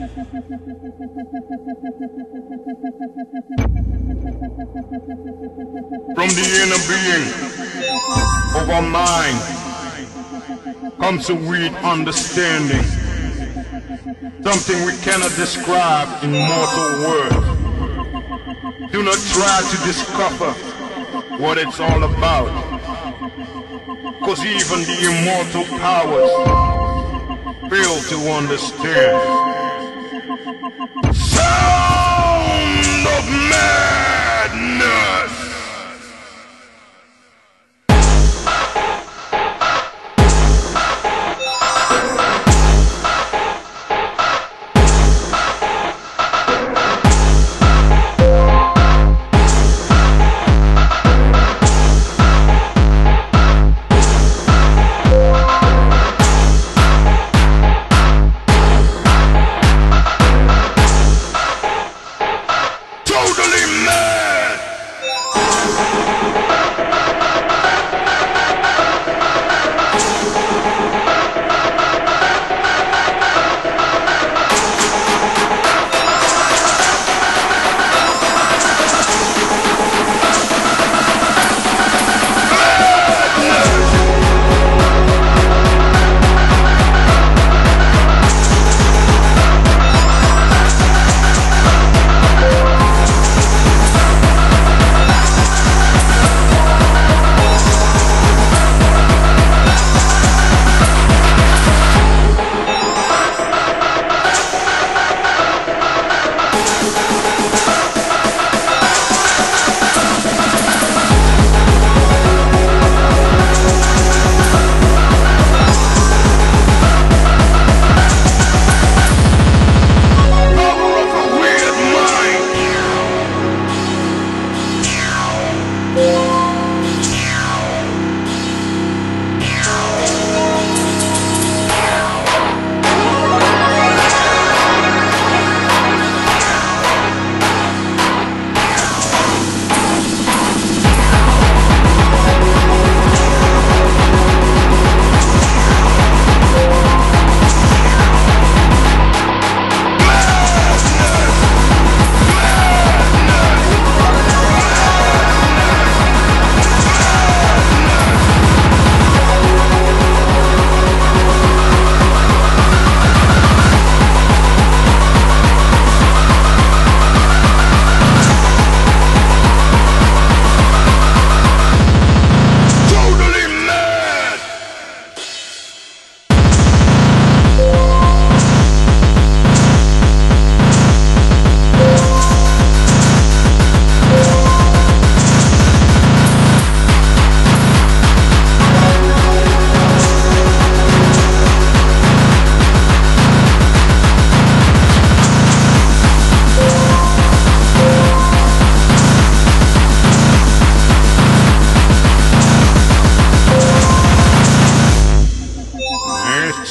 From the inner being of our mind comes a weird understanding, something we cannot describe in mortal words. Do not try to discover what it's all about, cause even the immortal powers fail to understand. Sound of madness!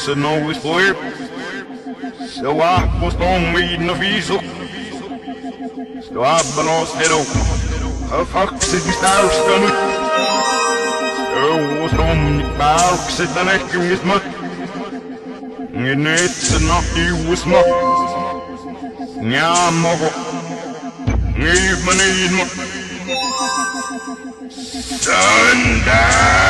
Så når vi slip, så var på stången og viser. Så abben oss her opp, og fakset i stærsten ut. Så stången i bakset den ikke i smått. I nøtten av i smått. Nja, morro. Nyv med nydmått. Søndag!